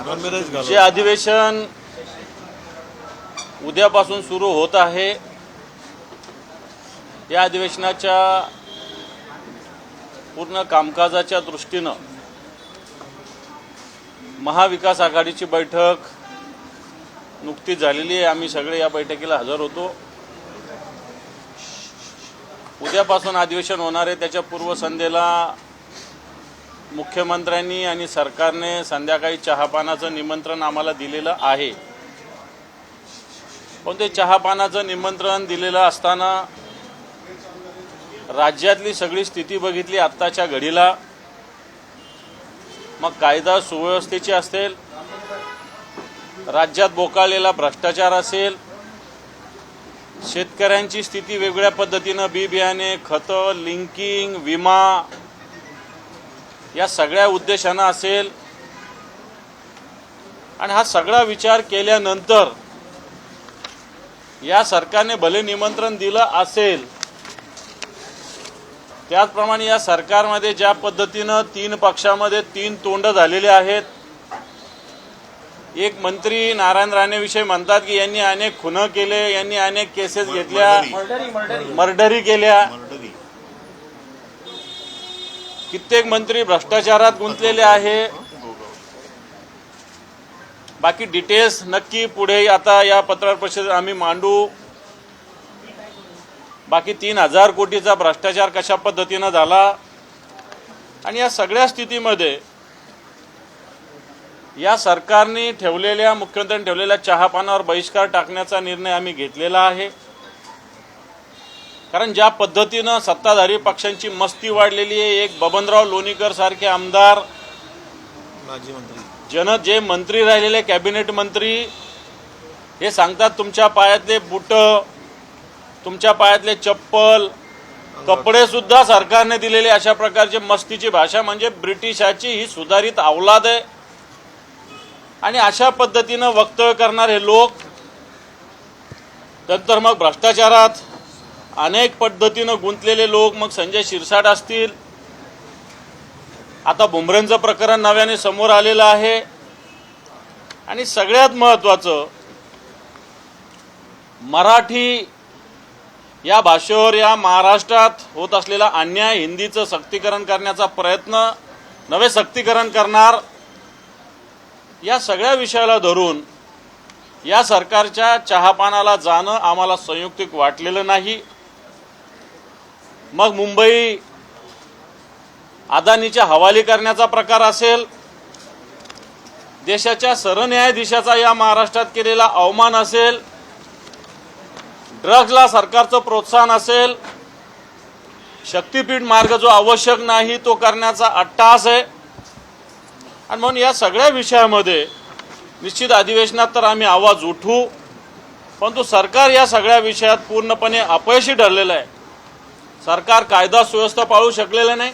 जे अधिवेशन उद्यापासून सुरू होत आहे, या अधिवेशनाच्या पूर्ण कामकाजाच्या दृष्टीनं महाविकास आघाडीची बैठक नुकतीच झालेली आहे। आम्ही सगळे या बैठकीला हजर होतो। उद्यापासून अधिवेशन होणार आहे, त्याच्या पूर्वसंध्येला मुख्यमंत्र्यांनी आणि सरकारने संध्याकाळी चहापानाचं निमंत्रण आम्हाला दिलेलं आहे। पण ते चहापानाचं निमंत्रण दिलेलं असताना राज्यातली सगळी स्थिती बघितली आत्ताच्या घडीला, मग कायदा सुव्यवस्थेची असेल, राज्यात बोकाळलेला भ्रष्टाचार असेल, शेतकऱ्यांची स्थिती वेगळ्या पद्धतीनं बी बियाणे, खतं, लिंकिंग, विमा या सगळ्या उद्देशानं असेल, आणि हा सगळा विचार केल्यानंतर या सरकारने भले निमंत्रण दिलं असेल, त्याचप्रमाणे या सरकारमध्ये ज्या पद्धतीनं 3 पक्षामध्ये 3 तोंड झालेले आहेत। एक मंत्री नारायण राणेविषयी म्हणतात की यांनी अनेक खुनं केले, यांनी अनेक केसेस घेतल्या, मर्डरी केल्या, कित्येक मंत्री भ्रष्टाचारात गुंतलेले आहे। बाकी डिटेल्स नक्की पुढे आता या पत्रकार परिषदेत आम्ही मांडू। बाकी 3000 कोटीचा भ्रष्टाचार कशा पद्धतीनं झाला, आणि या सगळ्या स्थितीमध्ये या सरकारने ठेवलेल्या, मुख्यमंत्र्यांनी ठेवलेल्या चहापानावर बहिष्कार टाकण्याचा निर्णय आम्ही घेतलेला आहे। कारण ज्या पद्धतीनं सत्ताधारी पक्षांची मस्ती वाढलेली आहे, एक बबनराव लोणीकर सारखे आमदार, माजी मंत्री, जे मंत्री राहिलेले कॅबिनेट मंत्री, हे सांगतात तुमच्या पायातले बूट, तुमच्या पायातले चप्पल, कपडे सुद्धा सरकारने दिलेले, अशा प्रकारची मस्तीची भाषा म्हणजे ब्रिटिशाची ही सुधारित अवलाद आहे। आणि अशा पद्धतीनं वक्तव्य करणारे लोक नंतर मग भ्रष्टाचारात अनेक पद्धतीनं गुंतलेले लोक, मग संजय शिरसाट असतील, आता बुमरेंचं प्रकरण नव्याने समोर आलेलं आहे। आणि सगळ्यात महत्त्वाचं, मराठी या भाषेवर या महाराष्ट्रात होत असलेला अन्याय, हिंदीचं सक्तीकरण करण्याचा प्रयत्न, नवे सक्तीकरण करणार, या सगळ्या विषयाला धरून या सरकारच्या चहापानाला जाणं आम्हाला संयुक्तिक वाटलेलं नाही। मग मुंबई अदानीच्या हवाली करण्याचा प्रकार असेल, देशाच्या सरन्यायाधीशाचा या महाराष्ट्रात केलेला अवमान असेल, ड्रग्जला सरकारचं प्रोत्साहन असेल, शक्तीपीठ मार्ग जो आवश्यक नाही तो करण्याचा अट्टहास आहे। आणि म्हणून या सगळ्या विषयामध्ये निश्चित अधिवेशनात तर आम्ही आवाज उठवू, परंतु सरकार या सगळ्या विषयात पूर्णपणे अपयशी ठरलेलं आहे। सरकार कायदा सुव्यवस्था पाळू शकलेलं नाही।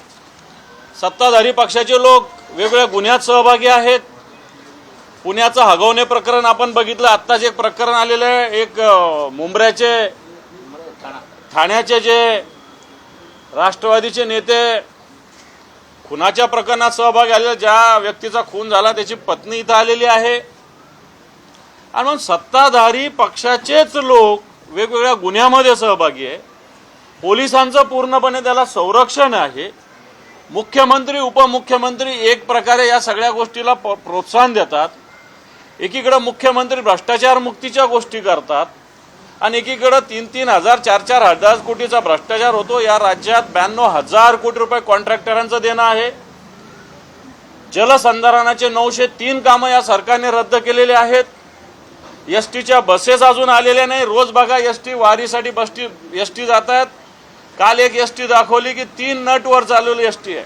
सत्ताधारी पक्षाचे लोक वेगवेगळ्या गुन्ह्यात सहभागी आहेत। पुण्याचं हगवणे प्रकरण आपण बघितलं, आत्ताच एक प्रकरण आलेलं आहे, एक मुंब्र्याचे, ठाण्याचे जे राष्ट्रवादीचे नेते खुनाच्या प्रकरणात सहभागी आलेले, ज्या व्यक्तीचा खून झाला त्याची पत्नी इथं आलेली आहे। आणि म्हणून सत्ताधारी पक्षाचेच लोक वेगवेगळ्या गुन्ह्यामध्ये सहभागी आहे। पोलिसांचं पूर्णपणे त्याला संरक्षण आहे। मुख्यमंत्री, उपमुख्यमंत्री एक प्रकारे या सगळ्या गोष्टीला प्रोत्साहन देतात। एकीकडे मुख्यमंत्री भ्रष्टाचार मुक्तीच्या गोष्टी करतात, आणि एकीकडे 3-3 हजार, 4-4 हजार कोटीचा भ्रष्टाचार होतो। या राज्यात 92,000 कोटी रुपये कॉन्ट्रॅक्टरांचं देणं आहे। जलसंधारणाचे 903 कामं या सरकारने रद्द केलेले आहेत। एसटीच्या बसेस अजून आलेल्या नाही। रोज बघा एसटी वारीसाठी एसटी जात आहेत। काल एक एसटी दाखवली की 3 नटवर चालवलेली एसटी आहे।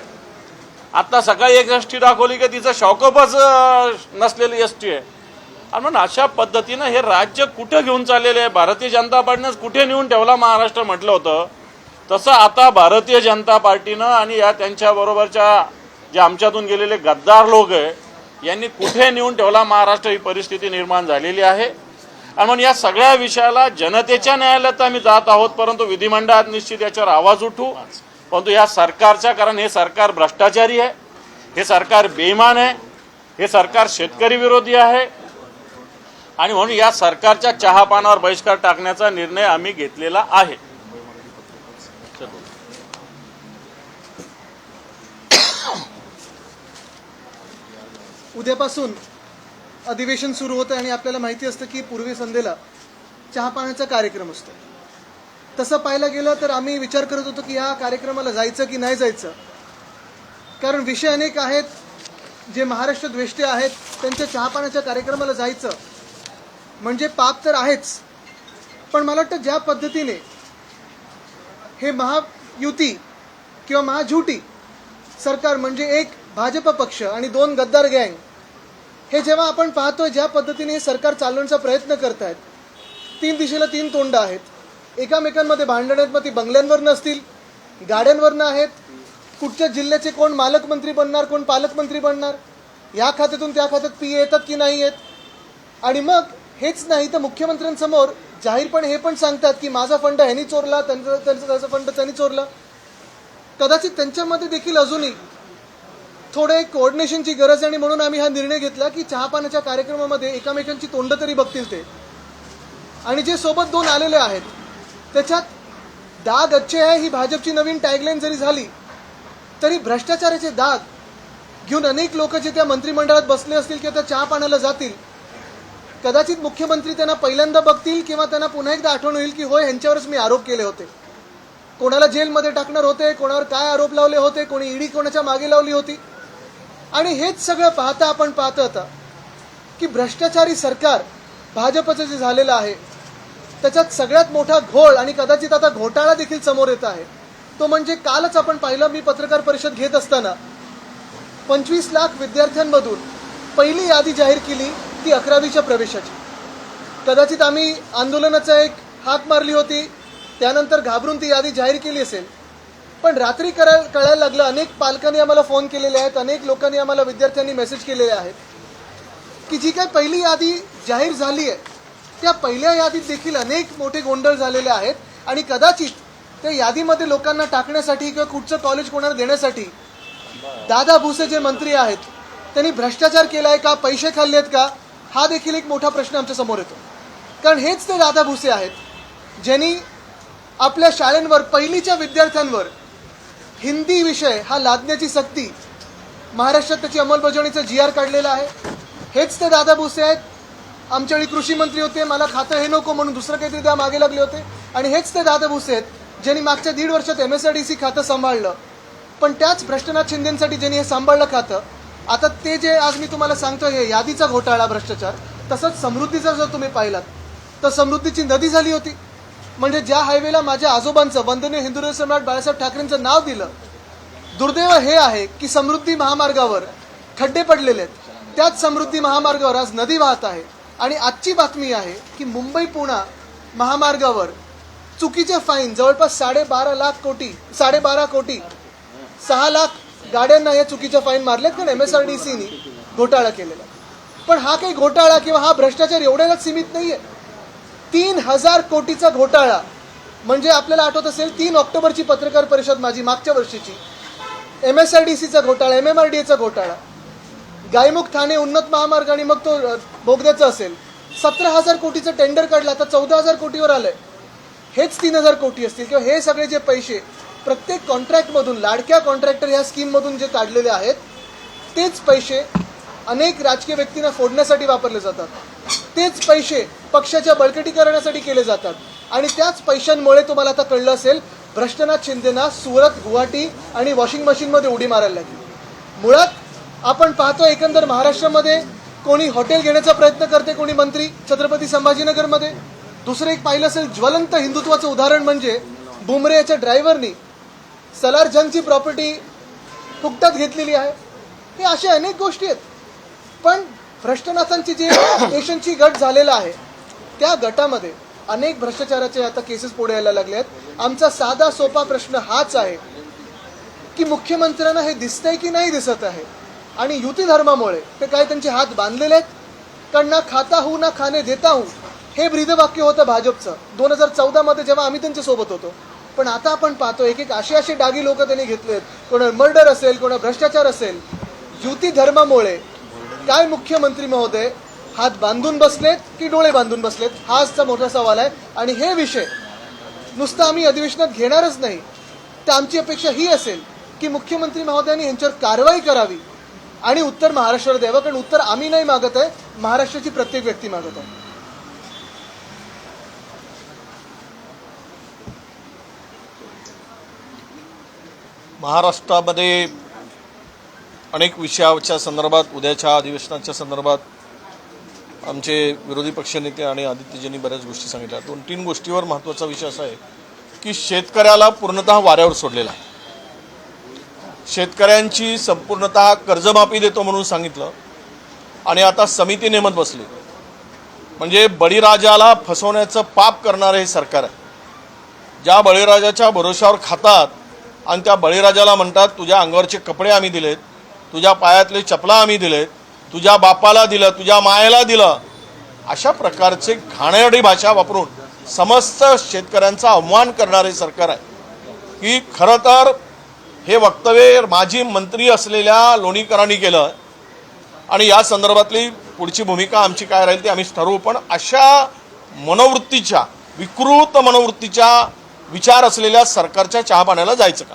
आता सकाळी एक एसटी दाखवली की तिचं शॉकअपच नसलेली एसटी आहे। आणि म्हणून अशा पद्धतीनं हे राज्य कुठे घेऊन चाललेले आहे, भारतीय जनता पार्टीनं कुठे नेऊन ठेवला महाराष्ट्र म्हटलं होतं, तसं आता भारतीय जनता पार्टीनं आणि या त्यांच्याबरोबरच्या जे आमच्यातून गेलेले गद्दार लोक आहे यांनी कुठे नेऊन ठेवला महाराष्ट्र, ही परिस्थिती निर्माण झालेली आहे। आणि म्हणून या सगळ्या विषयाला जनतेच्या न्यायालयात आम्ही जात आहोत, परंतु विधिमंडळात निश्चित याच्यावर आवाज उठवू। परंतु या सरकारच्या, कारण हे सरकार भ्रष्टाचारी आहे, हे सरकार बेईमान आहे, हे सरकार शेतकरी विरोधी आहे आणि म्हणून या सरकारच्या चहापानावर बहिष्कार टाकण्याचा निर्णय आम्ही घेतलेला आहे. उद्यापासून अधिवेशन सुरू होतं आणि आपल्याला माहिती असतं की पूर्वी संध्येला चहापाण्याचा कार्यक्रम असतो. तसं पाहायला गेलं तर आम्ही विचार करत होतो की या कार्यक्रमाला जायचं की नाही जायचं, कारण विषय अनेक आहेत. जे महाराष्ट्र द्वेष्टे आहेत त्यांच्या चहापाण्याच्या कार्यक्रमाला जायचं म्हणजे पाप तर आहेच, पण मला वाटतं ज्या पद्धतीने हे महायुती किंवा महाझुटी सरकार म्हणजे एक भाजप पक्ष आणि दोन गद्दार गँग हे जेव्हा आपण पाहतोय ज्या पद्धतीने हे सरकार चालवण्याचा प्रयत्न करत आहेत, तीन दिशेला तीन तोंड आहेत, एकामेकांमध्ये भांडण आहेत, मग ती बंगल्यांवरनं असतील, गाड्यांवरनं आहेत, कुठच्या जिल्ह्याचे कोण मालकमंत्री बनणार, कोण पालकमंत्री बनणार, या खात्यातून त्या खात्यात पी येतात की नाही येत. आणि मग हेच नाही तर मुख्यमंत्र्यांसमोर जाहीरपणे हे पण सांगतात की माझा फंड ह्यांनी चोरला, त्यांचा फंड त्यांनी चोरला. कदाचित त्यांच्यामध्ये देखील अजूनही थोडे कोऑर्डिनेशनची गरज आहे आणि म्हणून आम्ही हा निर्णय घेतला की चहापानाच्या कार्यक्रमामध्ये एकामेकांची तोंड तरी बघतील ते. आणि जे सोबत दोन आलेले आहेत त्याच्यात दाग अच्छे आहे ही भाजपची नवीन टॅगलाईन जरी झाली तरी भ्रष्टाचाराचे दाग घेऊन अनेक लोक जे त्या मंत्रिमंडळात बसले असतील किंवा त्या चहा पाण्याला जातील, कदाचित मुख्यमंत्री त्यांना पहिल्यांदा बघतील किंवा त्यांना पुन्हा एकदा आठवण होईल की होय ह्यांच्यावरच मी आरोप केले होते, कोणाला जेलमध्ये टाकणार होते, कोणावर काय आरोप लावले होते, कोणी ईडी कोणाच्या मागे लावली होती. आणि हेच सगळं पाहता आपण पाहत होता की भ्रष्टाचारी सरकार भाजपचं जे झालेलं आहे त्याच्यात सगळ्यात मोठा घोळ आणि कदाचित आता घोटाळा देखील समोर येत आहे. तो म्हणजे कालच आपण पाहिलं, मी पत्रकार परिषद घेत असताना 25 लाख विद्यार्थ्यांमधून पहिली यादी जाहीर केली ती 11वीच्या प्रवेशाची. कदाचित आम्ही आंदोलनाचा एक हाक मारली होती, त्यानंतर घाबरून ती यादी जाहीर केली असेल, पण रात्री कळायला लागलं. अनेक पालकांनी आम्हाला फोन केलेले आहेत, अनेक लोकांनी आम्हाला विद्यार्थ्यांनी मेसेज केलेले आहेत की जी काही पहिली यादी जाहीर झाली आहे त्या पहिल्या यादीत देखील अनेक मोठे गोंधळ झालेले आहेत. आणि कदाचित त्या यादीमध्ये लोकांना टाकण्यासाठी किंवा कुठचं कॉलेज कोणाला देण्यासाठी दादा भुसे जे मंत्री आहेत त्यांनी भ्रष्टाचार केलाय का, पैसे खाल्ले आहेत का, हा देखील एक मोठा प्रश्न आमच्या समोर येतो. कारण हेच ते दादा भुसे आहेत ज्यांनी आपल्या शाळांवर पहिलीच्या विद्यार्थ्यांवर हिंदी विषय हा लादण्याची सक्ती महाराष्ट्रात त्याची अंमलबजावणीचा GR काढलेला आहे. हेच ते दादा भुसे आहेत. आमच्या वेळी कृषी मंत्री होते, मला खातं हे नको म्हणून दुसरं काहीतरी द्या मागे लागले होते. आणि हेच ते दादा भुसे आहेत ज्यांनी मागच्या 1.5 वर्षात MSRDC खातं सांभाळलं, पण त्याच भ्रष्टनाथ शिंदेसाठी ज्यांनी हे सांभाळलं खातं, आता ते जे आज मी तुम्हाला सांगतो हे यादीचा घोटाळा भ्रष्टाचार, तसंच समृद्धीचा जर तुम्ही पाहिलात तर समृद्धीची नदी झाली होती. म्हणजे ज्या हायवेला माझ्या आजोबांचं वंदनीय हिंदुराव सम्राट बाळासाहेब ठाकरेंचं नाव दिलं, दुर्दैव हे आहे की समृद्धी महामार्गावर खड्डे पडलेले आहेत. त्याच समृद्धी महामार्गावर आज नदी वाहत आहे. आणि आजची बातमी आहे की मुंबई पुणे महामार्गावर चुकीचे फाईन जवळपास 12.5 कोटी 6 लाख गाड्यांना या चुकीच्या फाईन मारल्यात कारण MSRDCनी घोटाळा केलेला. पण हा काही घोटाळा किंवा हा भ्रष्टाचार एवढ्यालाच सीमित नाहीये. 3,000 कोटीचा घोटाळा म्हणजे आपल्याला आठवत असेल 3 ऑक्टोबरची पत्रकार परिषद माझी मागच्या वर्षीची, MSRDCचा घोटाळा, MMRDAचा घोटाळा, गायमुख ठाणे उन्नत महामार्ग आणि मग तो बोगद्याचा असेल, 17,000 कोटीचं टेंडर काढलं, आता 14,000 कोटीवर आलंय. हेच 3,000 कोटी असतील किंवा हे सगळे जे पैसे प्रत्येक कॉन्ट्रॅक्टमधून लाडक्या कॉन्ट्रॅक्टर ह्या स्कीममधून जे काढलेले आहेत तेच पैसे अनेक राजकीय व्यक्तींना फोडण्यासाठी वापरले जातात. तेच पैसे पक्षाच्या बळकटीकरणासाठी केले जातात. आणि त्याच पैशांमुळे तुम्हाला आता कळलं असेल भ्रष्टनाथ शिंदेना सुरत, गुवाहाटी आणि वॉशिंग मशीनमध्ये उडी मारायला लागली. मुळात आपण पाहतो एकंदर महाराष्ट्रामध्ये कोणी हॉटेल घेण्याचा प्रयत्न करते, कोणी मंत्री छत्रपती संभाजीनगरमध्ये. दुसरं एक पाहिलं असेल ज्वलंत हिंदुत्वाचं उदाहरण म्हणजे बुमरे याच्या ड्रायव्हरनी सलार जंगची प्रॉपर्टी फुकटात घेतलेली आहे. हे अशा अनेक गोष्टी आहेत. पण भ्रष्टनाथांची जे एशनची गट झालेला आहे त्या गटामध्ये अनेक भ्रष्टाचाराचे आता केसेस पुढे यायला लागले आहेत. आमचा साधा सोपा प्रश्न हाच आहे की मुख्यमंत्र्यांना हे दिसतंय की नाही दिसत आहे. आणि युती धर्मामुळे ते काय त्यांचे हात बांधलेले आहेत. कारण ना खाता हूं ना खाणे देता हूं हे ब्रीदवाक्य होतं भाजपचं 2014 जेव्हा आम्ही त्यांच्या सोबत होतो. पण आता आपण पाहतो एक असे डागी लोक त्यांनी घेतलेत. कोणा मर्डर असेल, कोणा भ्रष्टाचार असेल. युती धर्मामुळे काय मुख्यमंत्री महोदय हात बांधून बसलेत की डोळे बांधून बसलेत, हा आजचा मोठा सवाल आहे. आणि हे विषय नुसतं आम्ही अधिवेशनात घेणारच नाही, तर आमची अपेक्षा ही असेल की मुख्यमंत्री महोदयांनी यांच्यावर कारवाई करावी आणि उत्तर महाराष्ट्राला द्यावं. कारण उत्तर आम्ही नाही मागत आहे, महाराष्ट्राची प्रत्येक व्यक्ती मागत आहे. महाराष्ट्रामध्ये अनेक विषयाच्या संदर्भात उद्याच्या अधिवेशनाच्या संदर्भात आमचे विरोधी पक्षनेते आणि आदित्यजींनी बऱ्याच गोष्टी सांगितल्या. 2-3 गोष्टीवर महत्त्वाचा विषय असा आहे की शेतकऱ्याला पूर्णतः वाऱ्यावर सोडलेला आहे. शेतकऱ्यांची संपूर्णतः कर्जमाफी देतो म्हणून सांगितलं आणि आता समिती नेमत बसली. म्हणजे बळीराजाला फसवण्याचं पाप करणारे हे सरकार आहे. ज्या बळीराजाच्या भरोशावर खातात आणि त्या बळीराजाला म्हणतात तुझ्या अंगावरचे कपडे आम्ही दिलेत, तुझ्या पायातले चपला आम्ही दिलेत, तुझ्या बापाला दिलं, तुझ्या मायेला दिलं, अशा प्रकारचे घाणेरडी भाषा वापरून समस्त शेतकऱ्यांचा अवमान करणारे सरकार आहे. की खरं तर हे वक्तव्य माजी मंत्री असलेल्या लोणीकरांनी केलं आणि या संदर्भातली पुढची भूमिका आमची काय राहील ते आम्ही ठरवू. पण अशा मनोवृत्तीच्या, विकृत मनोवृत्तीच्या विचार असलेल्या सरकारच्या चहापाण्याला जायचं का?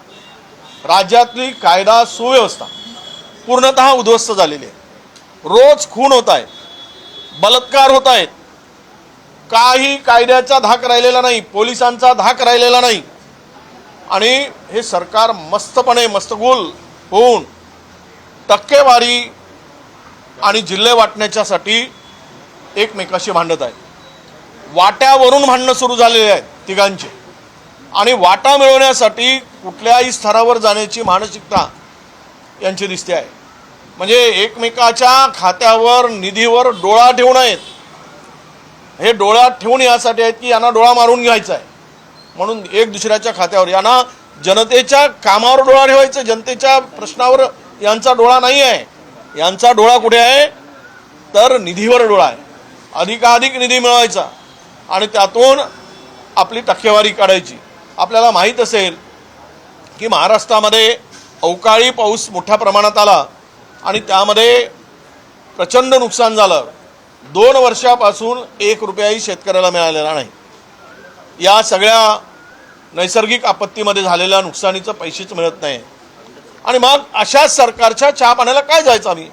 राज्यातली कायदा सुव्यवस्था पूर्णतः उद्ध्वस्त झालेली आहे. रोज खून होत आहेत, बलात्कार होत आहेत, काही कायद्याचा धाक राहिलेला नाही, पोलिसांचा धाक राहिलेला नाही. आणि हे सरकार मस्तपणे मस्तगुल होऊन टक्केवारी आणि जिल्हे वाटण्याच्यासाठी एकमेकाशी भांडत आहे. वाट्यावरून भांडणं सुरू झालेले आहेत तिघांचे आणि वाटा मिळवण्यासाठी कुठल्याही स्तरावर जाण्याची मानसिकता यांची दिसते आहे. म्हणजे एकमेकाच्या खात्यावर निधीवर डोळा ठेवून आहेत. हे डोळा ठेवून यासाठी आहेत की यांना डोळा मारून घ्यायचा आहे म्हणून एक दुसऱ्याच्या खात्यावर. यांना जनतेच्या कामावर डोळा ठेवायचा, जनतेच्या प्रश्नावर यांचा डोळा नाही आहे. यांचा डोळा कुठे आहे तर निधीवर डोळा आहे. अधिकाधिक निधी मिळवायचा आणि त्यातून आपली टक्केवारी काढायची. आपल्याला माहीत असेल की महाराष्ट्रामध्ये अवकाळी पाऊस मोठ्या प्रमाणात आला आणि त्यामध्ये प्रचंड नुकसान झालं. 2 वर्षापासून 1 रुपयाही शेतकऱ्याला मिळालेला नाही. या सगळ्या नैसर्गिक आपत्तीमध्ये झालेल्या नुकसानीचं पैसेच मिळत नाही. आणि मग अशा सरकारच्या चहा पाण्याला काय जायचं आम्ही?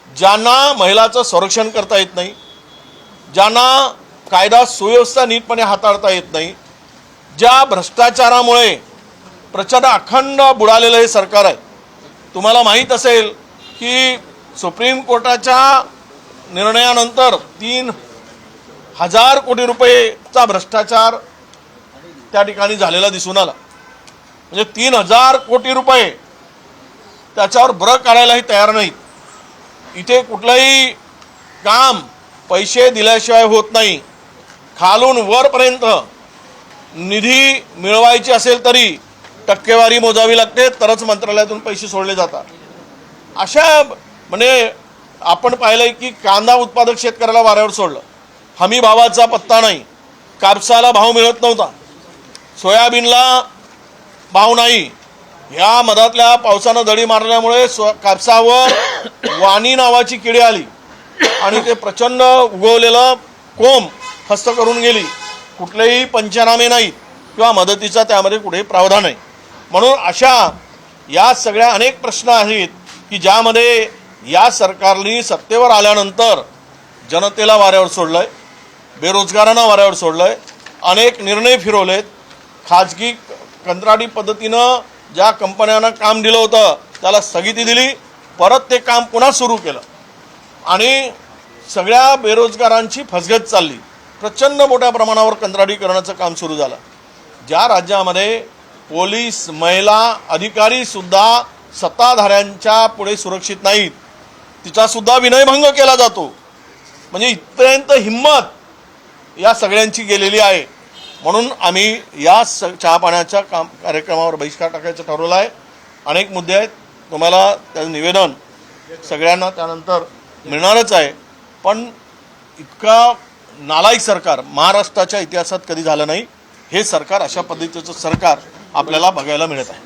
ज्यांना महिलाचं संरक्षण करता येत नाही, ज्यांना कायदा सुव्यवस्था नीटपणे हाताळता येत नाही, ज्या भ्रष्टाचारामुळे प्रचंड अखंड बुडालेलं हे सरकार आहे. तुम्हाला माहीत असेल की सुप्रीम कोर्टाच्या निर्णयानंतर 3,000 कोटी रुपयेचा भ्रष्टाचार त्या ठिकाणी झालेला दिसून आला. म्हणजे 3,000 कोटी रुपये त्याच्यावर ब्र काढायलाही तयार नाहीत. इथे कुठलंही काम पैसे दिल्याशिवाय होत नाही. खालून वरपर्यंत निधी मिळवायची असेल तरी टक्केवारी मोजावी लागते, तरच मंत्रालयातून पैसे सोडले जातात. अशा म्हणजे आपण पाहिलंय की कांदा उत्पादक शेतकऱ्याला वाऱ्यावर सोडलं, हमी भावाचा पत्ता नाही, कापसाला भाव मिळत नव्हता, सोयाबीनला भाव नाही. ह्या मधातल्या पावसानं दडी मारल्यामुळे कापसावर वाणी नावाची किडी आली आणि ते प्रचंड उगवलेलं कोंब फस्त करून गेली. कुठलेही पंचनामे नाहीत किंवा मदतीचा त्यामध्ये कुठेही प्रावधान नाही. म्हणून अशा या सगळ्या अनेक प्रश्न आहेत की ज्यामध्ये या सरकारने सत्तेवर आल्यानंतर जनतेला वाऱ्यावर सोडलंय, बेरोजगारांना वाऱ्यावर सोडलंय, अनेक निर्णय फिरवलेत. खाजगी कंत्राटी पद्धतीनं ज्या कंपन्यांना काम दिलं होतं त्याला स्थगिती दिली, परत ते काम पुन्हा सुरू केलं आणि सगळ्या बेरोजगारांची फसगत चालली. प्रचंड मोठ्या प्रमाणावर कंत्राटीकरणाचं काम सुरू झालं. ज्या राज्यामध्ये पोलीस, महिला अधिकारीसुद्धा सत्ताधाऱ्यांच्या पुढे सुरक्षित नाहीत, तिचासुद्धा विनयभंग केला जातो. म्हणजे इथपर्यंत हिंमत या सगळ्यांची गेलेली आहे. म्हणून आम्ही या चहा पाण्याच्या कार्यक्रमावर बहिष्कार टाकायचं ठरवलं आहे. अनेक मुद्दे आहेत, तुम्हाला त्याचं निवेदन सगळ्यांना त्यानंतर मिळणारच आहे. पण इतका नालायक सरकार महाराष्ट्राच्या इतिहासात कधी झालं नाही. हे सरकार, अशा पद्धतीचं सरकार आपल्याला बघायला मिळत आहे.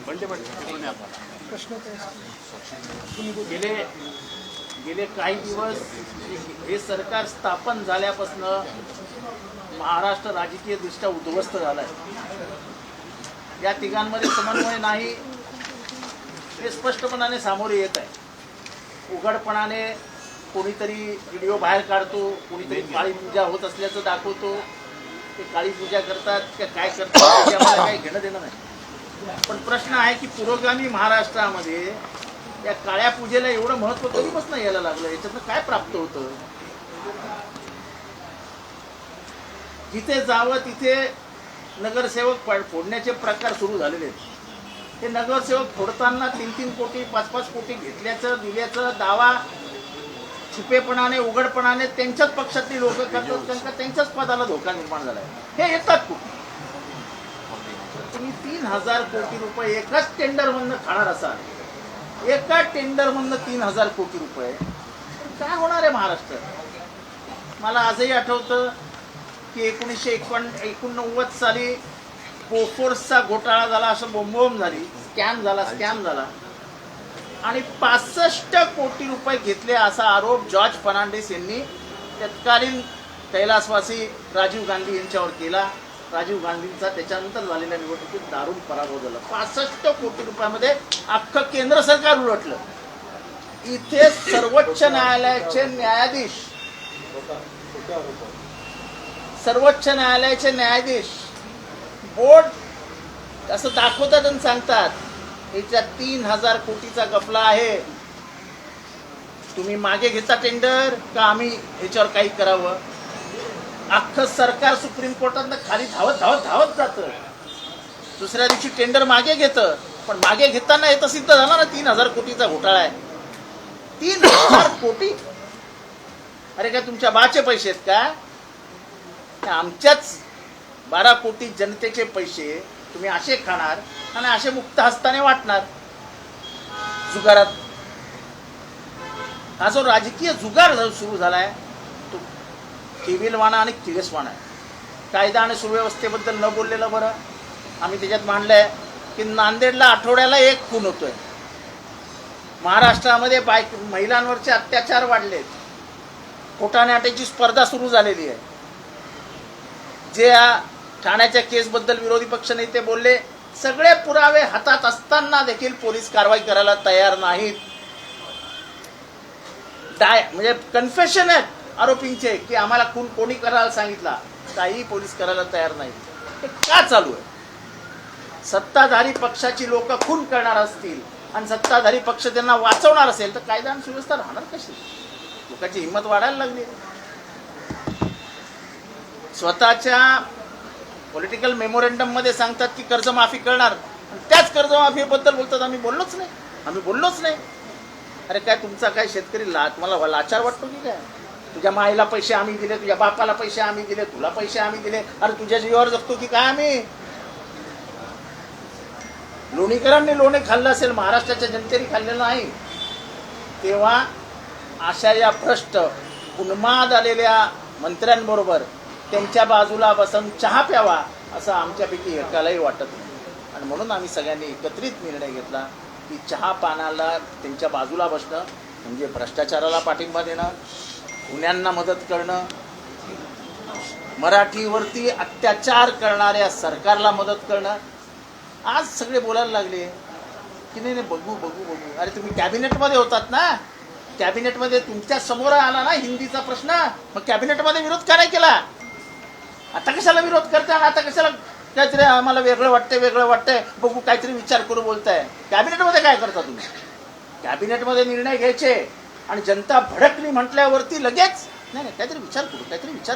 गेले काही दिवस हे सरकार स्थापन झाल्यापासून महाराष्ट्र राजकीयदृष्ट्या उद्ध्वस्त झालाय. या तिघांमध्ये समन्वय नाही हे स्पष्टपणाने सामोरे येत आहे. उघडपणाने कोणीतरी व्हिडिओ बाहेर काढतो, कोणीतरी काळी पूजा होत असल्याचं दाखवतो. ते काळी पूजा करतात का काय करतात त्याची आम्हाला काही घेणं देणं नाही. पण प्रश्न आहे की पुरोगामी महाराष्ट्रामध्ये या काळ्या पूजेला एवढं महत्त्व कधीपासून यायला लागलं? याच्यातनं काय प्राप्त होतं? जिथे जावं तिथे नगरसेवक फोडण्याचे प्रकार सुरू झालेले आहेत. हे नगरसेवक फोडताना 3-3 कोटी 5-5 कोटी घेतल्याचं दिल्याचं दावा छुपेपणाने उघडपणाने त्यांच्याच पक्षातली लोक करतात, कारण का त्यांच्याच पदाला धोका निर्माण झालाय. हे येतात कुठे? तुम्ही 3,000 कोटी रुपये एकाच टेंडरमधनं खाणार असाल, एका टेंडरमधनं 3,000 कोटी रुपये, काय होणार आहे महाराष्ट्रात? मला आजही आठवतं की 1989 साली बोफोर्सचा घोटाळा झाला, असं बोंबोंब झाली, स्कॅम झाला आणि 65 कोटी रुपये घेतले असा आरोप जॉर्ज फर्नांडिस यांनी तत्कालीन कैलासवासी राजीव गांधी यांच्यावर केला. राजीव गांधींचा त्याच्यानंतर झालेल्या निवडणुकीत दारुण पराभव झाला. 65 कोटी रुपयामध्ये अख्खं केंद्र सरकार उलटलं. इथे सर्वोच्च न्यायालयाचे न्यायाधीश बोर्ड असं दाखवतात आणि सांगतात याच्यात 3,000 कोटीचा गफला आहे. तुम्ही मागे घेता टेंडर का आम्ही याच्यावर काही करावं? अख्खं सरकार सुप्रीम कोर्टात खाली धावत जातं. दुसऱ्या दिवशी टेंडर मागे घेतं, पण मागे घेताना हे तर सिद्ध झालं ना 3,000 कोटीचा घोटाळा आहे. 3,000 कोटी? अरे काय तुमच्या बाचे पैसे आहेत का? आमच्याच 12 कोटी जनतेचे पैसे तुम्ही असे खाणार आणि असे मुक्त हस्ताने वाटणार. जुगारात हा जो राजकीय जुगार सुरू झालाय तो केविलवाणा आणि किळसवाणा आहे. कायदा आणि सुव्यवस्थेबद्दल न बोललेलं बरं. आम्ही त्याच्यात मांडलंय की नांदेडला आठवड्याला 1 खून होतोय. महाराष्ट्रामध्ये महिलांवरचे अत्याचार वाढलेत. खोटानाट्याची स्पर्धा सुरू झालेली आहे. जे ठाण्याच्या केसबद्दल विरोधी पक्ष नेते बोलले, सगळे पुरावे हातात असताना देखील पोलीस कारवाई करायला तयार नाहीत. म्हणजे कन्फेशन आहेत आरोपींचे की आम्हाला खून कोणी करायला सांगितला, काही पोलीस करायला तयार नाहीत. हे का चालू आहे? सत्ताधारी पक्षाची लोक खून करणार असतील आणि सत्ताधारी पक्ष त्यांना वाचवणार असेल तर कायदा आणि सुव्यवस्था राहणार कशी? लोकांची हिंमत वाढायला लागली. स्वतःच्या पॉलिटिकल मेमोरेंडम मध्ये सांगतात की कर्जमाफी करणार, त्याच कर्जमाफीबद्दल बोलतात आम्ही बोललोच नाही. अरे काय तुमचा काय शेतकरी तुम्हाला लाचार वाटतो की काय? तुझ्या माईला पैसे आम्ही दिले, तुझ्या बापाला पैसे आम्ही दिले, तुला पैसे आम्ही दिले, अरे तुझ्या जीवावर जगतो की काय आम्ही? लोणीकरांनी लोणे खाल्लं असेल, महाराष्ट्राच्या जनतेने खाल्लेलं नाही. तेव्हा अशा या भ्रष्ट उन्माद आलेल्या मंत्र्यांबरोबर त्यांच्या बाजूला बसून चहा प्यावा असं आमच्यापैकी एकालाही वाटत नाही. आणि म्हणून आम्ही सगळ्यांनी एकत्रित निर्णय घेतला की चहा पानाला त्यांच्या बाजूला बसणं म्हणजे भ्रष्टाचाराला पाठिंबा देणं, गुन्ह्यांना मदत करणं, मराठीवरती अत्याचार करणाऱ्या सरकारला मदत करणं. आज सगळे बोलायला लागले की नाही बघू. अरे तुम्ही कॅबिनेटमध्ये होतात ना, कॅबिनेटमध्ये तुमच्या समोर आला ना हिंदीचा प्रश्न, मग कॅबिनेटमध्ये विरोध का नाही केला? आता कशाला विरोध करताय? आता कशाला काहीतरी आम्हाला वेगळं वाटतंय बघू काहीतरी विचार करू बोलताय? कॅबिनेटमध्ये काय करता तुम्ही? कॅबिनेटमध्ये निर्णय घ्यायचे आणि जनता भडकली म्हटल्यावरती लगेच नाही काहीतरी विचार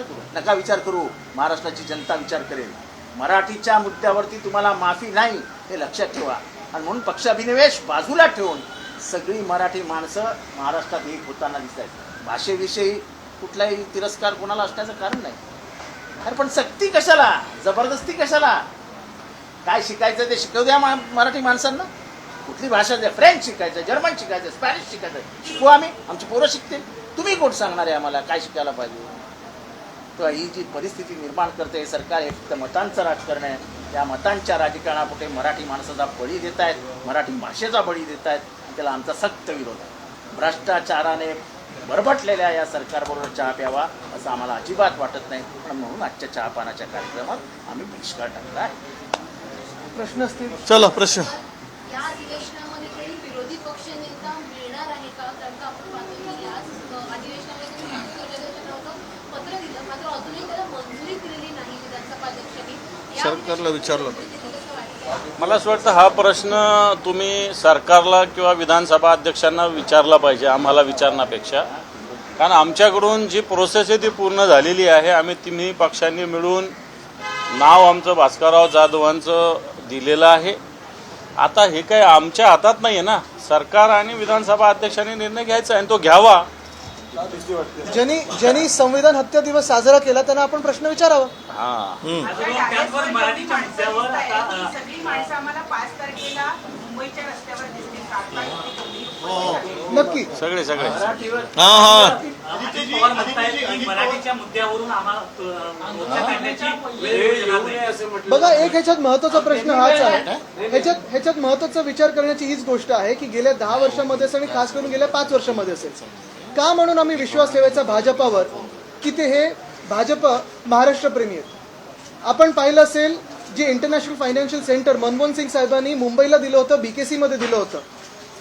करू. नका विचार करू, महाराष्ट्राची जनता विचार करेल. मराठीच्या मुद्द्यावरती तुम्हाला माफी नाही हे लक्षात ठेवा. आणि म्हणून पक्षाभिनिवेश बाजूला ठेवून सगळी मराठी माणसं महाराष्ट्रात एक होताना दिसत आहेत. भाषेविषयी कुठलाही तिरस्कार कोणाला असण्याचं कारण नाही. अरे पण सक्ती कशाला, जबरदस्ती कशाला? काय शिकायचं ते शिकवू द्या मराठी माणसांना. कुठली भाषा द्या, फ्रेंच शिकायचं, जर्मन शिकायचं, स्पॅनिश शिकायचं, शिकू आम्ही, आमची पोरं शिकतील. तुम्ही कोण सांगणार आहे आम्हाला काय शिकायला पाहिजे? तर ही जी परिस्थिती निर्माण करते हे सरकार, हे फक्त मतांचं राजकारण आहे. त्या मतांच्या राजकारणापुढे मराठी माणसाचा बळी देत आहेत, मराठी भाषेचा बळी देत आहेत. त्याला आमचा सक्त विरोध आहे. भ्रष्टाचाराने बरबटलेल्या या सरकारबरोबर चहा प्यावा असं आम्हाला अजिबात वाटत नाही. पण म्हणून आजच्या चहापानाच्या कार्यक्रमात आम्ही बहिष्कार टाकला आहे. प्रश्न असतील? चला प्रश्न. या अधिवेशनामध्ये काही विरोधी पक्ष नेता मिळणार आहे का? कारण का आपण पाहतो की याच अधिवेशनामध्ये तुम्ही सूर्यदेव पत्र दिलं, मात्र अजूनही त्याला मंजुरी दिलेली नाही विधानसभा अध्यक्षांनी. सरकारला विचारलं मला असं वाटतं हा प्रश्न तुम्ही सरकारला किंवा विधानसभा अध्यक्षांना विचारला पाहिजे, आम्हाला विचारण्यापेक्षा. कारण आमच्याकडून जी प्रोसेस आहे ती पूर्ण झालेली आहे. आम्ही तिन्ही पक्षांनी मिळून नाव आमचं भास्करराव जाधवांचं दिलेलं आहे. आता हे काय आमच्या हातात नाही आहे ना, सरकार आणि विधानसभा अध्यक्षांनी निर्णय घ्यायचा आहे आणि तो घ्यावा. ज्यांनी संविधान हत्या दिवस साजरा केला त्यांना आपण प्रश्न विचारावा. त्याचबरोबर मराठीच्या मुद्द्यावर आता सगळी माणसं आम्हाला 5 तारखेला मुंबईच्या रस्त्यावर दिसतील. नक्की सगळे हा हा अजित पवार म्हणतायत की मराठीच्या मुद्द्यावरून आम्हाला मोर्चा काढण्याची वेळ येणार नाही. बघा, एक ह्याच्यात महत्वाचा प्रश्न हाच आहे. ह्याच्यात महत्वाचा विचार करण्याची हीच गोष्ट आहे की गेल्या 10 वर्षामध्ये आणि खास करून गेल्या 5 वर्षामध्ये असेल का म्हणून आम्ही विश्वास ठेवायचा भाजपावर की ते हे भाजप महाराष्ट्र प्रेमी आहेत. आपण पाहिलं असेल जे international financial centre Manmohan Singh साहेबांनी मुंबईला दिलं होतं, BKC मध्ये दिलं होतं,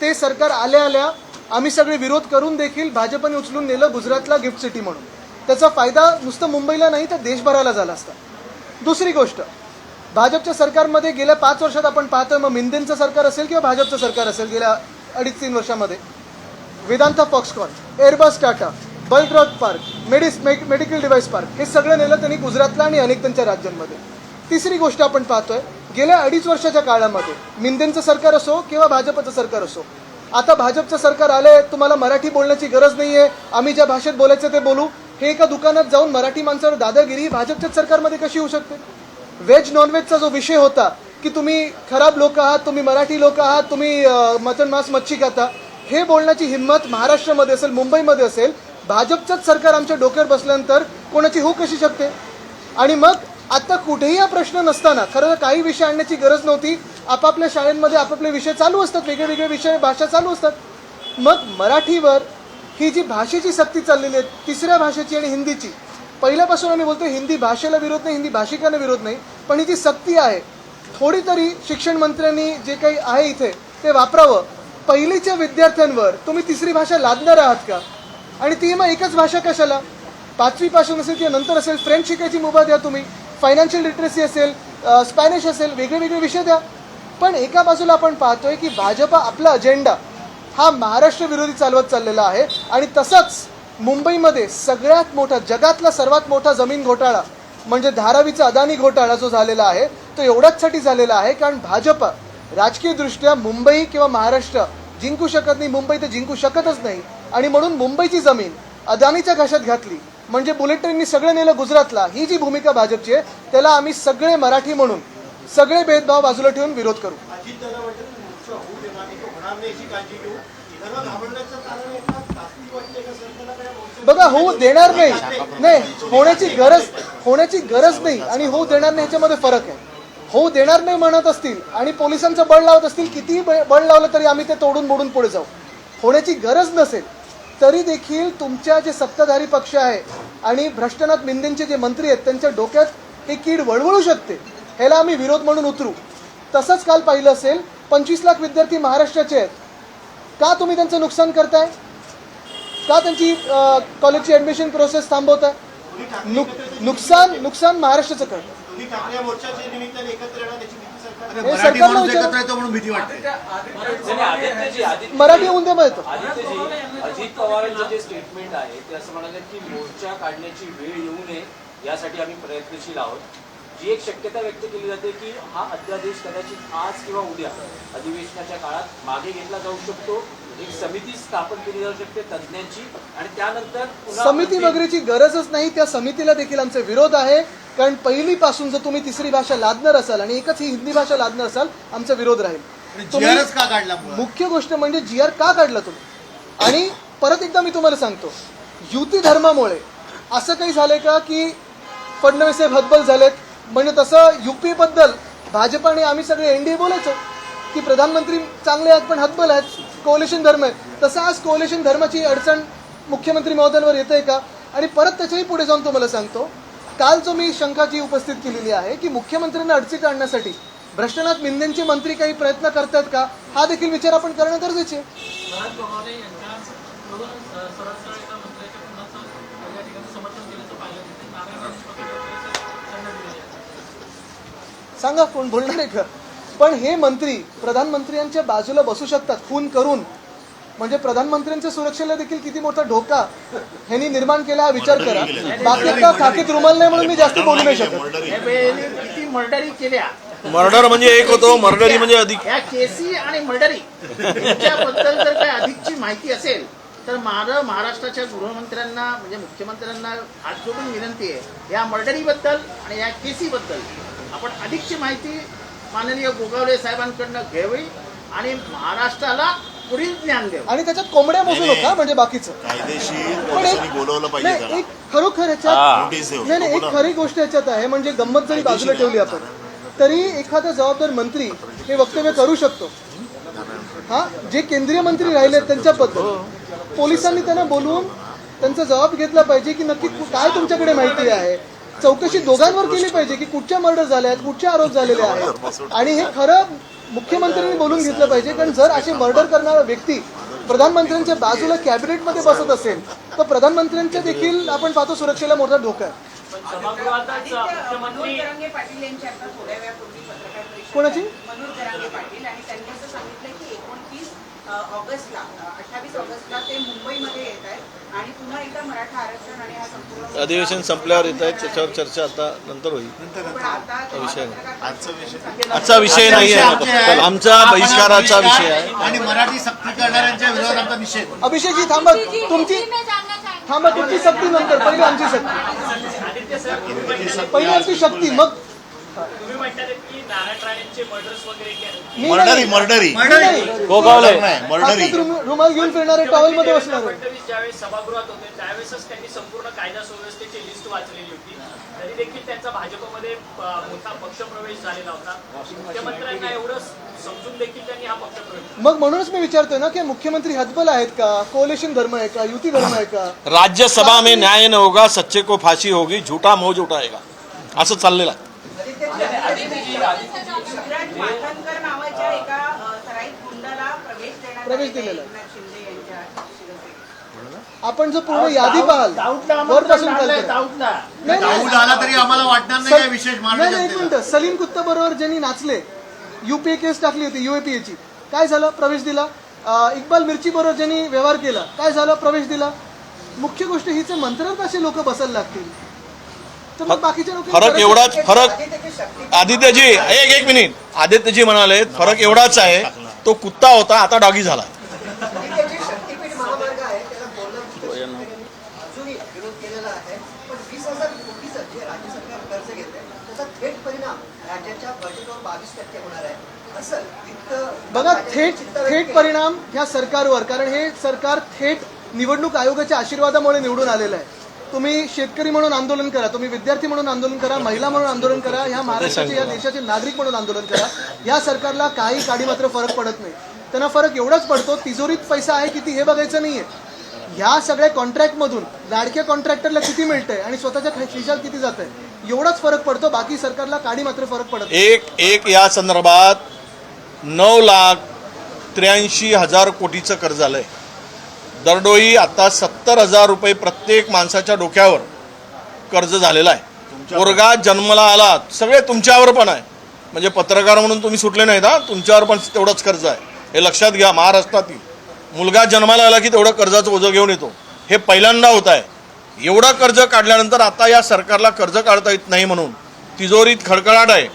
ते सरकार आल्या आम्ही सगळे विरोध करून देखील भाजपने उचलून नेलं गुजरातला गिफ्ट सिटी म्हणून. त्याचा फायदा नुसतं मुंबईला नाही तर देशभराला झाला असता. दुसरी गोष्ट, भाजपच्या सरकारमध्ये गेल्या 5 वर्षात आपण पाहतोय, मग मिंदेंचं सरकार असेल किंवा भाजपचं सरकार असेल, गेल्या 2.5-3 वर्षामध्ये Vedanta Foxconn, Airbus Tata, bulk drug park, medical device park हे सगळं नेलं त्यांनी गुजरातला आणि अनेक त्यांच्या राज्यांमध्ये. तिसरी गोष्ट आपण पाहतोय, गेल्या 2.5 वर्षाच्या काळामध्ये मिंदेंचं सरकार असो किंवा भाजपचं सरकार असो, आता भाजपचं सरकार आलंय, तुम्हाला मराठी बोलण्याची गरज नाहीये, आम्ही ज्या भाषेत बोलायचं ते बोलू, हे एका दुकानात जाऊन मराठी माणसावर दादागिरी भाजपच्याच सरकारमध्ये कशी होऊ शकते? व्हेज नॉनव्हेजचा जो विषय होता की तुम्ही खराब लोक आहात, तुम्ही मराठी लोक आहात, तुम्ही मटन मांस मच्छी खाता, हे बोलण्याची हिंमत महाराष्ट्रामध्ये असेल, मुंबईमध्ये असेल, भाजपचंच सरकार आमच्या डोक्यावर बसल्यानंतर कोणाची होऊ कशी शकते? आणि मग आता कुठेही हा प्रश्न नसताना खरं तर काही विषय आणण्याची गरज नव्हती. आपापल्या शाळेंमध्ये आपापले विषय चालू असतात, वेगळे वेगळे विषय भाषा चालू असतात. मग मराठीवर ही जी भाषेची सक्ती चाललेली आहे, तिसऱ्या भाषेची आणि हिंदीची, पहिल्यापासून आम्ही बोलतो हिंदी भाषेला विरोध नाही, हिंदी भाषिकांना विरोध नाही, पण ही जी सक्ती आहे थोडी तरी शिक्षण मंत्र्यांनी जे काही आहे इथे ते वापरावं. पहिलीच्या विद्यार्थ्यांवर तुम्ही तिसरी भाषा लादणार आहात का? आणि ती मग एकच भाषा कशाला? 5वी पासून असेल किंवा नंतर असेल, फ्रेंच शिकायची मुभा द्या तुम्ही, फायनान्शियल लिटरसी असेल, स्पॅनिश असेल, वेगळे वेगळे विषय द्या. पण एका बाजूला आपण पाहतोय की भाजपा आपला अजेंडा हा महाराष्ट्र विरोधी चालवत चाललेला आहे. आणि तसंच मुंबईमध्ये सगळ्यात मोठा, जगातला सर्वात मोठा जमीन घोटाळा म्हणजे धारावीचा अदानी घोटाळा जो झालेला आहे तो एवढ्याचसाठी झालेला आहे कारण भाजपा राजकीयदृष्ट्या मुंबई किंवा महाराष्ट्र जिंकू शकत नाही, मुंबई तर जिंकू शकतच नाही. आणि म्हणून मुंबईची जमीन अदानीच्या घशात घातली म्हणजे बुलेट ट्रेननी सगळं नेलं गुजरातला. ही जी भूमिका भाजपची आहे त्याला आम्ही सगळे मराठी म्हणून सगळे भेदभाव बाजूला ठेवून विरोध करू. बघा, होऊ देणार नाही, होण्याची गरज नाही आणि होऊ देणार नाही ह्याच्यामध्ये फरक आहे. होऊ देणार नाही म्हणत असतील आणि पोलिसांचं बळ लावत असतील, कितीही बळ लावलं तरी आम्ही ते तोडून मोडून पुढे जाऊ. होण्याची गरज नसेल तरी देखील तुमच्या जे सत्ताधारी पक्ष आहे आणि भ्रष्टनाथ मिंदेंचे जे मंत्री आहेत त्यांच्या डोक्यात हे कीड वळवळू शकते. ह्याला आम्ही विरोध म्हणून उतरू. तसंच काल पाहिलं असेल 25 लाख विद्यार्थी महाराष्ट्राचे आहेत. का तुम्ही त्यांचं नुकसान करताय? का त्यांची कॉलेजची ऍडमिशन प्रोसेस थांबवताय? नुकसान महाराष्ट्राचं करतं. हे सरकारला मराठी होऊन दे येतो. अजित पवारांचं जे स्टेटमेंट आहे ते असं म्हणाले की मोर्चा काढण्याची वेळ येऊ नये यासाठी आम्ही प्रयत्नशील आहोत. जी एक शक्यता व्यक्त केली जाते की हा अध्यादेश कदाचित आज किंवा उद्या अधिवेशनाच्या काळात मागे घेतला जाऊ शकतो, एक समिती स्थापन केली जाऊ शकते तज्ज्ञांची आणि त्यानंतर समिती वगैरेची गरजच नाही. त्या समितीला देखील आमचे विरोध आहे कारण पहिलीपासून जर तुम्ही तिसरी भाषा लादणार असाल आणि एकच ही हिंदी भाषा लादणार असाल आमचा विरोध राहील. मुख्य गोष्ट म्हणजे GR का काढला तुम्ही? आणि परत एकदा मी तुम्हाला सांगतो, युती धर्मामुळे असं काही झालंय का की फडणवीस साहेब हतबल झालेत? म्हणजे तसं UP बद्दल भाजप आणि आम्ही सगळे NDA बोलायचो की प्रधानमंत्री चांगले आहेत पण हतबल आहेत, कोअलिशन धर्म आहे. तसं आज कोअलिशन धर्माची अडचण मुख्यमंत्री महोदयांवर येतंय का? आणि परत त्याच्याही पुढे जाऊन तुम्हाला सांगतो, काल जो मी शंका जी उपस्थित केलेली आहे की मुख्यमंत्र्यांना अडचणीत आणण्यासाठी भ्रष्टनाथ मिंदेंचे मंत्री काही प्रयत्न करतात का, हा देखील विचार आपण करणं गरजेचे आहे. सांगा कोण बोलणार आहे का? पण हे मंत्री प्रधानमंत्र्यांच्या बाजूला बसू शकतात खून करून, म्हणजे प्रधानमंत्र्यांच्या सुरक्षेला देखील किती मोठा धोका ह्यांनी निर्माण केला हा विचार करा. बाकी का खाकीत रुमाल नाही म्हणून मी जास्त बोलू नाही शकत. या वेळेने किती मर्डरी केल्या, मर्डर म्हणजे एक होतो, मर्डरी म्हणजे अधिक. या केसी आणि मर्डरी याच्याबद्दल जर काही अधिकची माहिती असेल तर महाराष्ट्राच्या गृहमंत्र्यांना म्हणजे मुख्यमंत्र्यांना हात जोडून विनंती आहे, या मर्डरीबद्दल आणि या केसीबद्दल आपण अधिकची माहिती माननीय गोगावले साहेबांकडनं घ्यावी आणि महाराष्ट्राला पुढील ज्ञान द्यावं. आणि त्याच्यात कोंबड्या मोजू नका, म्हणजे बाकीचं कायदेशीर पण पोलिसांनी बोलवलं पाहिजे नाही, त्याला. एक खरोखर ह्याच्यात नोटीस देऊ. नाही एक खरी गोष्ट ह्याच्यात आहे, म्हणजे गंमत जरी बाजूला ठेवली आपण तरी एखादा जबाबदार मंत्री हे वक्तव्य करू शकतो. हा, जे केंद्रीय मंत्री राहिले त्यांच्याबद्दल पोलिसांनी त्यांना बोलवून त्यांचा जबाब घेतला पाहिजे की नक्की काय तुमच्याकडे माहिती आहे. चौकशी दोघांवर केली पाहिजे की कुठच्या मर्डर झाल्या आहेत, कुठचे आरोप झालेले आहेत, आणि हे खरं मुख्यमंत्र्यांनी बोलून घेतलं पाहिजे. कारण जर असे मर्डर करणारा व्यक्ती प्रधानमंत्र्यांच्या बाजूला कॅबिनेटमध्ये बसत असेल तर प्रधानमंत्र्यांच्या देखील आपण पाहतो सुरक्षेला मोठा धोका आहे. मनोज जरांगे पाटील यांची आता थोड्या वेळापूर्वी पत्रकार परिषद कोणाची? मनोज जरांगे पाटील, आणि त्यांनी असं सांगितलं की 29 ऑगस्टला 28 ऑगस्टला ते मुंबईमध्ये येत आहेत आणि पुन्हा एकदा मराठा आरक्षण आणि हा संपूर्ण अधिवेशन संपल्यावर येत आहेत, त्याच्यावर चर्चा आता नंतर होईल. पण आता विषय आजचा विषय आजचा विषय नाही आहे, आमचा बहिष्काराचा विषय आहे. आणि मराठी सक्ती करणाऱ्यांच्या विरोधात आमचा निषेध. अभिषेकजी थांबा, तुमची शक्ती नंतर, पहिली आमची शक्ती, पहिली आमची शक्ती, मग तुम्ही म्हणतात की नारायण राणेंचे मर्डर्स वगैरे मी नाही. मर्डरी गोगावले मर्डरी हातात रुमाल घेऊन फिरणारे टॉवेलमध्ये बसणार आहे. फडणवीस ज्यावेळेस सभागृहात होते त्यावेळेसच त्यांनी संपूर्ण कायदा सुव्यवस्थेची लिस्ट वाचलेली होती. तरी देखील त्यांचा भाजपमध्ये मोठा पक्षप्रवेश झालेला होता. मुख्यमंत्र्यांना एवढं समजून देखील त्यांनी हा पक्षप्रवेश. मग म्हणूनच मी विचारतोय ना की मुख्यमंत्री हतबल आहेत का, कोalition धर्म आहे का, युती धर्म आहे का? राज्यसभा में न्याय न होगा, सच्चे को फांसी होगी, झूठा मौज उठाएगा, असं चाललेलं आहे. युवराज माथनकर नावाच्या एका सराईत गुंडाला प्रवेश दिलेला आहे. एकनाथ शिंदे यांच्या शिवसेनेत. आपण जो पूर्ण यादी पाहाल वरपासून खालपर्यंत. नाही, दाऊद नाही. आला तरी आम्हाला वाटणार नाही काय विशेष नाही, मानलं नाही, एक जनतेला. मिनिट. सलीम कुत्ता बरोबर ज्यांनी नाचले, युपीए केस टाकली होती UAPAची, काय झालं? प्रवेश दिला. इक्बाल मिर्ची बरोबर ज्यांनी व्यवहार केला, काय झालं? प्रवेश दिला. मुख्य गोष्ट हीच मंत्र्यात असे लोक बसायला लागतील तर मग बाकीच्या लोक फरक एवढाच, फरक आदित्यजी एक मिनिट, आदित्यजी म्हणाले फरक एवढाच आहे, तो कुत्ता होता आता डॉगी झाला. शक्तीपीठ महामार्ग आहे त्याला बोलणं अजूनही विरोध केलेला आहे, पण 20,000 कोटीचं जे राज्य सरकार कर्ज घेत आहे त्याचा थेट परिणाम राज्याच्या बजेटवर 22% होणार आहे. असं वित्त बघा, थेट परिणाम ह्या सरकारवर, कारण हे सरकार थेट निवडणूक आयोगाच्या आशीर्वादामुळे निवडून आलेलं आहे. तुम्ही शेतकरी म्हणून आंदोलन करा, तुम्ही विद्यार्थी म्हणून आंदोलन करा, महिला म्हणून आंदोलन करा, ह्या महाराष्ट्राचे या देशाचे नागरिक म्हणून आंदोलन करा, या सरकारला काही काडी मात्र फरक पडत नाही. त्यांना फरक एवढाच पडतो, तिजोरीत पैसा आहे किती हे बघायचं नाहीये. ह्या सगळ्या कॉन्ट्रॅक्टमधून लाडक्या कॉन्ट्रॅक्टरला किती मिळतंय आणि स्वतःच्या खिशात किती जात आहे एवढाच फरक पडतो. बाकी सरकारला काडी मात्र फरक पडत नाही. एक या संदर्भात 9,83,000 कोटीचं कर्ज आलंय. दरडोई आता 70,000 रुपये प्रत्येक माणसाच्या डोक्यावर कर्ज झालेलं आहे. पोरगा जन्माला आला, सगळे तुमच्यावर पण आहे, म्हणजे पत्रकार म्हणून तुम्ही सुटले नाहीत हा, तुमच्यावर पण तेवढंच कर्ज आहे, हे लक्षात घ्या. महाराष्ट्रातील मुलगा जन्माला आला की तेवढं कर्जाचं ओझं घेऊन येतो, हे पहिल्यांदा होत आहे. एवढं कर्ज काढल्यानंतर आता या सरकारला कर्ज काढता येत नाही म्हणून तिजोरीत खडखडाट आहे.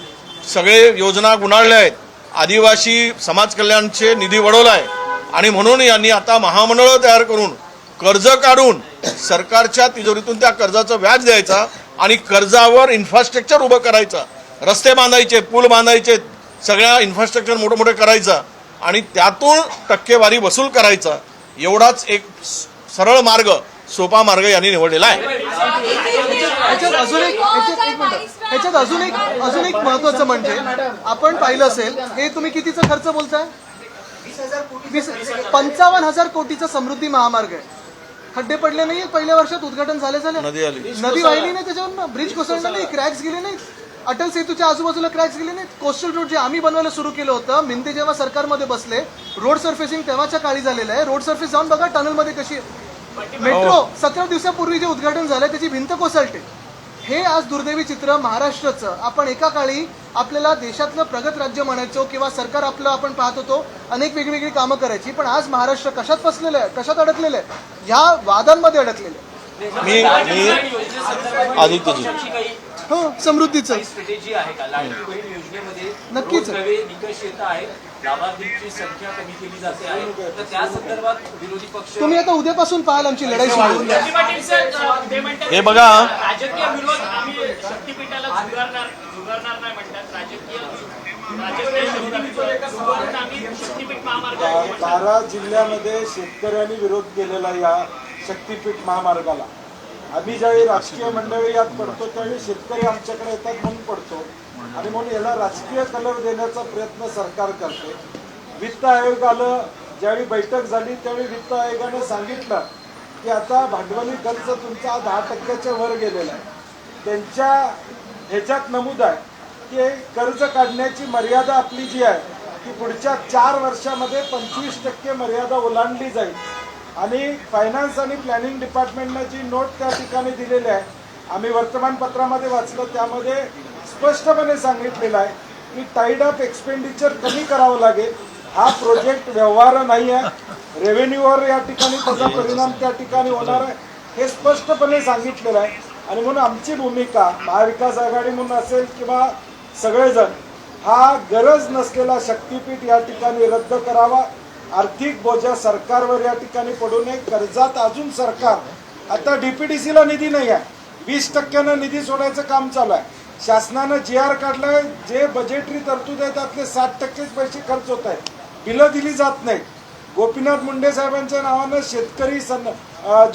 सगळे योजना गुंडाळल्या आहेत, आदिवासी समाज कल्याणचे निधी वळवला आहे आणि म्हणून यांनी आता महामंडळं तयार करून कर्ज काढून सरकारच्या तिजोरीतून त्या कर्जाचं व्याज द्यायचा आणि कर्जावर इन्फ्रास्ट्रक्चर उभं करायचं, रस्ते बांधायचे, पूल बांधायचे, सगळ्या इन्फ्रास्ट्रक्चर मोठं मोठं करायचं आणि त्यातून टक्केवारी वसूल करायचा. एवढाच एक सरळ मार्ग, सोपा मार्ग यांनी निवडलेला आहे. ह्याच्यात अजून एक महत्वाचं म्हणजे आपण पाहिलं असेल, हे तुम्ही कितीचा खर्च बोलताय? 55,000 कोटीचा समृद्धी महामार्ग आहे. खड्डे पडले नाही पहिल्या वर्षात, उद्घाटन झाले नदी आली. नदी वाहिली नाही, त्याच्यावर ब्रिज कोसळला नाही, क्रॅक्स गेले नाहीत, अटल सेतूच्या आजूबाजूला क्रॅक्स गेले नाहीत. कोस्टल रोड जे आम्ही बनवायला सुरू केलं होतं, मिंते जेव्हा सरकारमध्ये बसले, रोड सर्फेसिंग तेव्हाच्या काळी झालेलं आहे. रोड सर्फेस जाऊन बघा टनलमध्ये कशी आहे. मेट्रो 17 दिवसापूर्वी जे उद्घाटन झालं त्याची भिंत कोसळते. हे आज दुर्दैवी चित्र महाराष्ट्राचं. आपण एका काळी आपल्याला देशातलं प्रगत राज्य म्हणायचो किंवा सरकार आपलं आपण पाहत होतो, अनेक वेगवेगळी कामं करायची, पण आज महाराष्ट्र कशात फसलेलं आहे, कशात अडकलेलं आहे, ह्या वादांमध्ये अडकलेलं आहे. मी आदित्यजी हो, समृद्धीचं स्ट्रॅटेजी आहे का लाडकी बहीण योजनेमध्ये नक्कीच. रोज नवे निकष येत आहेत, लाभार्थींची संख्या कमी केली जाते आहे, तर त्या संदर्भात विरोधी पक्ष तुम्ही आता उद्यापासून पाहाल आमची लढाई सुरू होईल. हे बघा, राजकीय विरोध आम्ही शक्तीपीठाला झुगारणार नाही म्हणतात. राजकीय आम्ही शक्तीपीठ महामार्ग 12 जिल्ह्यामध्ये शेतकऱ्यांनी विरोध केलेला या शक्तीपीठ महामार्गाला. आम्ही ज्यावेळी राजकीय मंडळी यात पडतो त्यावेळी शेतकरी आमच्याकडे येतात म्हणून पडतो आणि म्हणून याला राजकीय कलर देण्याचा प्रयत्न सरकार करते. वित्त आयोगाला ज्यावेळी बैठक झाली त्यावेळी वित्त आयोगाने सांगितलं की आता भांडवली खर्च तुमचा 10% वर गेलेला आहे. त्यांच्या ह्याच्यात नमूद आहे की कर्ज काढण्याची मर्यादा आपली जी आहे ती पुढच्या 4 वर्षामध्ये 25% मर्यादा ओलांडली जाईल. आणि फायनान्स आणि प्लॅनिंग डिपार्टमेंटनं जी नोट त्या ठिकाणी दिलेली आहे, आम्ही वर्तमानपत्रामध्ये वाचलं, त्यामध्ये स्पष्टपणे सांगितलेलं आहे की टाईड अप एक्सपेंडिचर कमी करावं लागेल. हा प्रोजेक्ट व्यवहार नाही आहे, रेव्हेन्यूवर या ठिकाणी त्याचा परिणाम त्या ठिकाणी होणार आहे, हे स्पष्टपणे सांगितलेलं आहे. आणि म्हणून आमची भूमिका महाविकास आघाडी म्हणून असेल किंवा सगळेजण, हा गरज नसलेला शक्तीपीठ या ठिकाणी रद्द करावा. आर्थिक बोजा सरकारवर या ठिकाणी पडू नये. कर्जात अजून सरकार, आता डीपीडीसीला निधी नाही आहे, 20% निधी सोडायचं काम चालू आहे. शासनानं GR काढलाय, जे बजेटरी तरतूद आहे त्यातले 60% पैसे खर्च होत आहेत, बिलं दिली जात नाहीत. गोपीनाथ मुंडे साहेबांच्या नावानं शेतकरी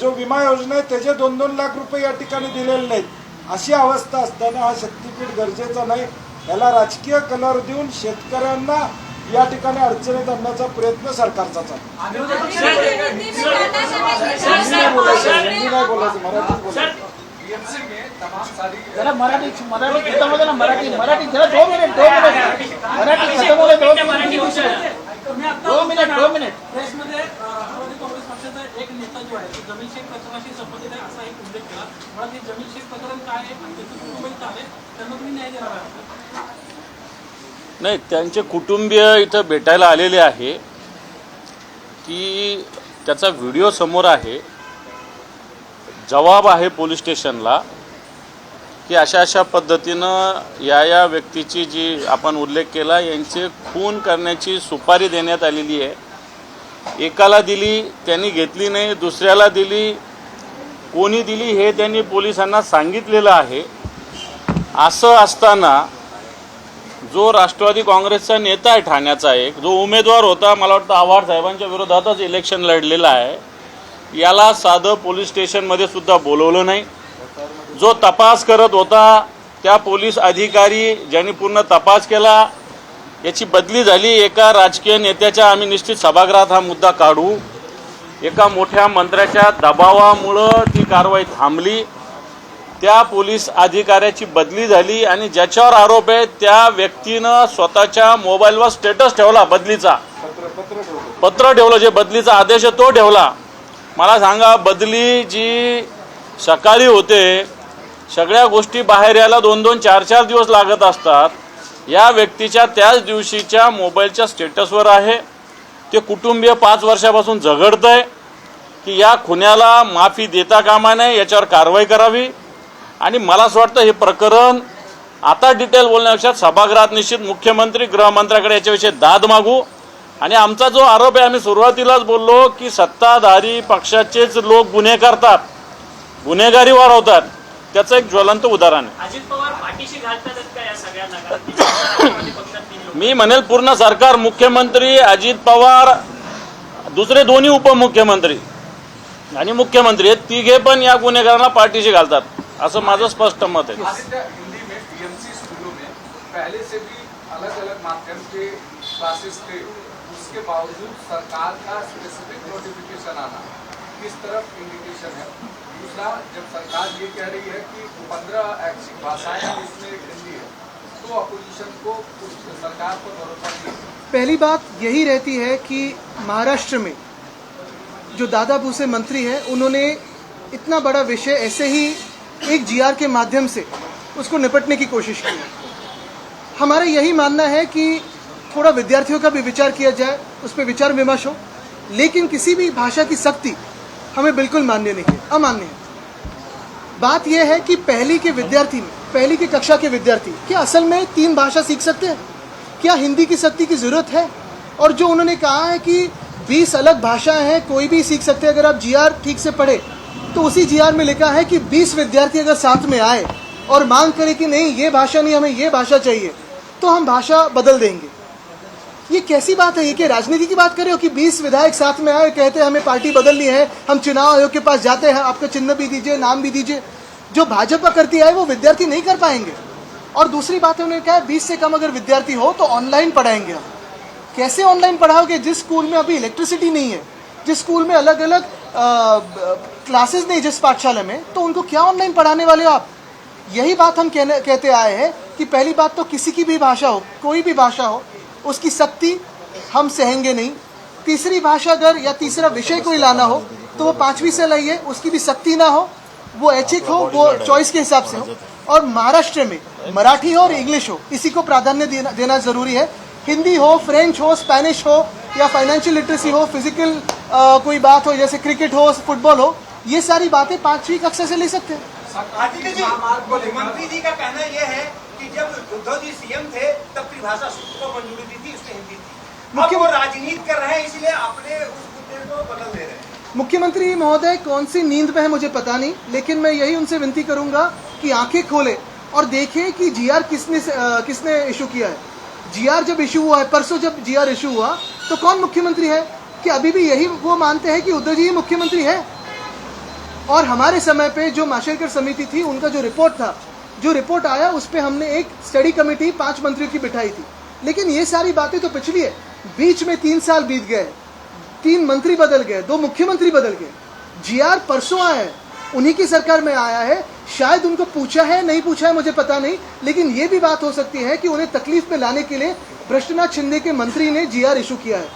जो विमा योजना आहे त्याचे 2-2 लाख रुपये या ठिकाणी दिलेले नाहीत. अशी अवस्था असताना हा शक्तीपीठ गरजेचा नाही. याला राजकीय कलर देऊन शेतकऱ्यांना या ठिकाणी अडचणीत आणण्याचा प्रयत्न सरकारचा चालू. जरा मराठी खतम ना, मराठी जरा 2 मिनिट मराठी खतम होते 2 मिनिट. प्रेसमध्ये राष्ट्रवादी काँग्रेस पक्षाचा एक नेता जो आहे तो जमीन शेख प्रकरणाशी संबंधित आहे असा एक उल्लेख केला. मला ते जमीन शेख प्रकरण काय आहे आणि त्याचं कुटुंब आहे, त्यांना तुम्ही न्याय देणार आहे? नाही, त्यांचे कुटुंबीय इथं भेटायला आलेले आहे की त्याचा व्हिडिओ समोर आहे, जबाब आहे पोलीस स्टेशनला की अशा अशा पद्धतीनं या व्यक्तीची जी आपण उल्लेख केला यांचे खून करण्याची सुपारी देण्यात आलेली आहे. एकाला दिली, त्यांनी घेतली नाही, दुसऱ्याला दिली, कोणी दिली हे त्यांनी पोलिसांना सांगितलेलं आहे. असं असताना जो राष्ट्रवादी काँग्रेसचा नेता आहे ठाण्याचा, एक जो उमेदवार होता, मला वाटतं आव्हाड साहेबांच्या विरोधातच इलेक्शन लढलेला आहे, याला साधं पोलीस स्टेशनमध्ये सुद्धा बोलवलं नाही. जो तपास करत होता त्या पोलीस अधिकारी ज्यांनी पूर्ण तपास केला याची बदली झाली. एका राजकीय नेत्याच्या, आम्ही निश्चित सभागृहात हा मुद्दा काढू, एका मोठ्या मंत्र्याच्या दबावामुळं ती कारवाई थांबली. त्या पोलीस अधिकाऱ्याची बदली झाली आणि ज्याच्यावर आरोप आहे त्या व्यक्तीनं स्वतःच्या मोबाईलवर स्टेटस ठेवला, बदलीचा पत्र ठेवलं, जे बदलीचा आदेश आहे तो ठेवला. मला सांगा, बदली जी सकाळी होते, सगळ्या गोष्टी बाहेर यायला 2-2, 4-4 दिवस लागत असतात. या व्यक्तीच्या त्याच दिवशीच्या मोबाईलच्या स्टेटसवर आहे. ते कुटुंबीय 5 वर्षापासून झगडतंय की या खुन्याला माफी देता कामा नये, याच्यावर कारवाई करावी. आणि मला असं वाटतं हे प्रकरण आता डिटेल बोलण्यापेक्षा सभागृहात निश्चित मुख्यमंत्री, गृहमंत्र्याकडे याच्याविषयी दाद मागू. आणि आमचा जो आरोप आहे, आम्ही सुरुवातीलाच बोललो की सत्ताधारी पक्षाचेच लोक गुन्हे करतात, गुन्हेगारी वाढवतात. त्याचं एक ज्वलंत उदाहरण आहे. अजित पवार पाठीशी घालतात का या सगळ्यांना? मी म्हणेल पूर्ण सरकार, मुख्यमंत्री, अजित पवार, दुसरे दोन्ही उपमुख्यमंत्री आणि मुख्यमंत्री, हे तिघे पण या गुन्हेगारांना पाठीशी घालतात, असं माझं स्पष्ट मत आहे. हिंदी में PMC स्कूलों में पहले से भी अलग अलग माध्यम के क्लासेस थे, उसके बावजूद सरकार का स्पेसिफिक नोटिफिकेशन आना किस तरफ इंडिकेशन है? दूसरा, जब सरकार ये कह रही है कि 15 ऐसी भाषाएं हैं जिसमें एक हिंदी है, तो अपोजिशन को सरकार पर भरोसा नहीं है। पहली बात यही रहती है कि महाराष्ट्र में जो दादा भूसे मंत्री हैं, उन्होंने इतना बड़ा विषय ऐसे ही एक जीआर के माध्यम से उसको निपटने की कोशिश की। हमारा यही मानना है कि थोड़ा विद्यार्थियों का भी विचार किया जाए, उस पर विचार विमर्श हो, लेकिन किसी भी भाषा की सख्ती हमें बिल्कुल मान्य नहीं है, अमान्य है। बात यह है कि पहली की कक्षा के विद्यार्थी क्या असल में 3 भाषा सीख सकते हैं? क्या हिंदी की सख्ती की जरूरत है? और जो उन्होंने कहा है कि 20 अलग भाषाएं हैं, कोई भी सीख सकते हैं। अगर आप जीआर ठीक से पढ़े तो उसी जीआर में लिखा है कि 20 विद्यार्थी अगर साथ में आए और मांग करे कि नहीं ये भाषा नहीं, हमें ये भाषा चाहिए, तो हम भाषा बदल देंगे। ये कैसी बात है? ये क्या राजनीति की बात कर रहे हो कि 20 विधायक साथ में आए, कहते हैं हमें पार्टी बदलनी है, हम चुनाव आयोग के पास जाते हैं, आपका चिन्ह भी दीजिए, नाम भी दीजिए। जो भाजपा करती है वो विद्यार्थी नहीं कर पाएंगे। और दूसरी बात है, उन्होंने कहा 20 से कम अगर विद्यार्थी हो तो ऑनलाइन पढ़ाएंगे हम। कैसे ऑनलाइन पढ़ाओगे जिस स्कूल में अभी इलेक्ट्रिसिटी नहीं है, जिस स्कूल में अलग अलग क्लासेस नहीं, जिस पाठशाला में, तो उनको क्या ऑनलाइन पढ़ाने वाले हो आप? यही बात हम कहते आए हैं कि पहली बात तो किसी की भी भाषा हो, कोई भी भाषा हो, उसकी सख्ती हम सहेंगे नहीं। तीसरी भाषा अगर या तीसरा विषय कोई लाना हो तो वो 5वीं से लाइए, उसकी भी सख्ती ना हो, वो ऐच्छिक हो, वो चॉइस के हिसाब से हो। और महाराष्ट्र में मराठी हो और इंग्लिश हो, इसी को प्राधान्य देना जरूरी है। हिंदी हो, फ्रेंच हो, स्पेनिश हो, या फाइनेंशियल लिटरेसी हो, फिजिकल कोई बात हो जैसे क्रिकेट हो, फुटबॉल हो, ये सारी बातें 5वीं कक्षा से ले सकते हैं। मुख्यमंत्री जी का कहना यह है कि जब उद्धव जी सीएम थे तब त्रिभाषा सूत्र को मंजूरी दी थी, उसमें हिंदी थी। अब वो राजनीति कर रहे हैं, इसलिए अपने उस मुद्दे को बदल दे रहे हैं। मुख्यमंत्री महोदय कौन सी नींद में है मुझे पता नहीं, लेकिन मैं यही उनसे विनती करूंगा कि आंखें खोले और देखें कि जीआर किसने इशू किया है। जीआर जब इशू हुआ है, परसों जब जीआर इशू हुआ, तो कौन मुख्यमंत्री है? कि अभी भी यही वो मानते हैं कि उद्धव जी ही मुख्यमंत्री है? और हमारे समय पे जो माशेलकर समिति थी, उनका जो रिपोर्ट था, जो रिपोर्ट आया, उस पर हमने एक स्टडी कमेटी 5 मंत्रियों की बिठाई थी। लेकिन ये सारी बातें तो पिछली है। बीच में 3 साल बीत गए, 3 मंत्री बदल गए, 2 मुख्यमंत्री बदल गए। जीआर परसों आया है, उन्हीं की सरकार में आया है। शायद उनको पूछा है, नहीं पूछा है मुझे पता नहीं, लेकिन ये भी बात हो सकती है कि उन्हें तकलीफ में लाने के लिए भ्रष्टनाथ शिंदे के मंत्री ने जीआर इशू किया है।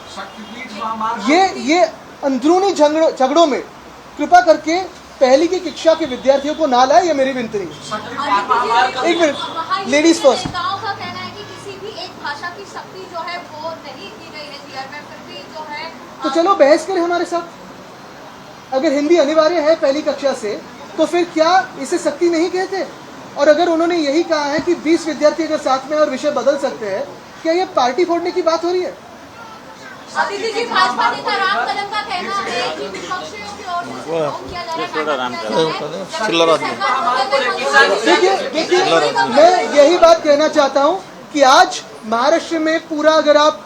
ये अंदरूनी झगड़ों में कृपा करके पहली की कक्षा के विद्यार्थियों को ना लाए, ये मेरी विनती है। एक मिनट, लेडीज फर्स्ट। नेताओं का कहना है कि किसी भी एक भाषा की सख्ती जो है वो नहीं की गई है जीआर में, फिर भी जो है तो चलो बहस करें हमारे साथ। अगर हिंदी अनिवार्य है पहली कक्षा से, तो फिर क्या इसे सख्ती नहीं कहते? और अगर उन्होंने यही कहा है कि 20 विद्यार्थी अगर साथ में और विषय बदल सकते हैं, क्या ये पार्टी फोड़ने की बात हो रही है? अदिति जी, भाजपा नेता राम कदम का कहना है कि विपक्षियों की ओर से विरोध किया जा रहा है। देखिए, मैं यही बात कहना चाहता हूं कि आज महाराष्ट्र में पूरा अगर आप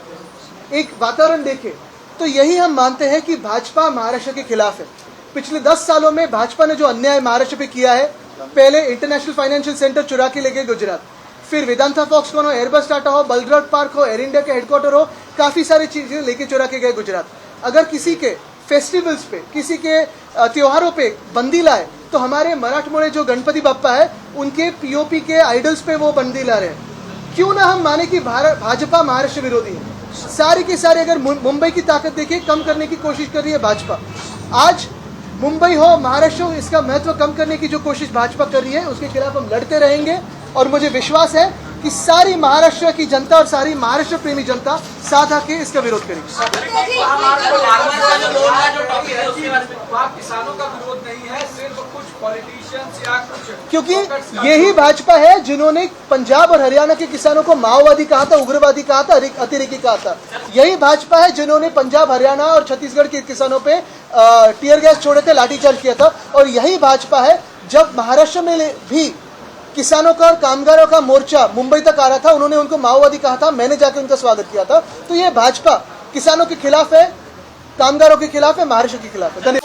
एक वातावरण देखें तो यही हम मानते हैं कि भाजपा महाराष्ट्र के खिलाफ है। पिछले 10 सालों में भाजपा ने जो अन्याय महाराष्ट्र पे किया है, पहले इंटरनेशनल फाइनेंशियल सेंटर चुरा के ले गए गुजरात, फिर वेदांता फॉक्सकॉन हो, एयरबस टाटा हो, बलराज पार्क हो, एयर इंडिया के हेडक्वार्टर हो, काफी सारी चीजें लेके चुरा के गए गुजरात। अगर किसी के फेस्टिवल्स पे, किसी के त्योहारों पे बंदी लाए, तो हमारे मराठमोड़े जो गणपति बप्पा है, उनके पीओपी के आइडल्स पे वो बंदी ला रहे हैं। क्यों ना हम माने कि भाजपा महाराष्ट्र विरोधी है? सारे के सारे अगर मुंबई की ताकत देखिए, कम करने की कोशिश कर रही है भाजपा। आज मुंबई हो, महाराष्ट्र हो, इसका महत्व कम करने की जो कोशिश भाजपा कर रही है, उसके खिलाफ हम लड़ते रहेंगे। और मुझे विश्वास है कि सारी महाराष्ट्र की जनता और सारी महाराष्ट्र प्रेमी जनता साथ आके इसका विरोध करेगी। किसानों का विरोध नहीं है, सिर्फ कुछ पॉलिटिशियंस या कुछ, क्योंकि यही भाजपा है जिन्होंने पंजाब और हरियाणा के किसानों को माओवादी कहा था, उग्रवादी कहा था, अतिरेकी कहा था। यही भाजपा है जिन्होंने पंजाब, हरियाणा और छत्तीसगढ़ के किसानों पे टीयर गैस छोड़े थे, लाठीचार्ज किया था। और यही भाजपा है जब महाराष्ट्र में भी किसानों का और कामगारों का मोर्चा मुंबई तक आ रहा था, उन्होंने उनको माओवादी कहा था, मैंने जाकर उनका स्वागत किया था। तो ये भाजपा किसानों के खिलाफ है, कामगारों के खिलाफ है, महाराष्ट्र के खिलाफ है। धन्यवाद।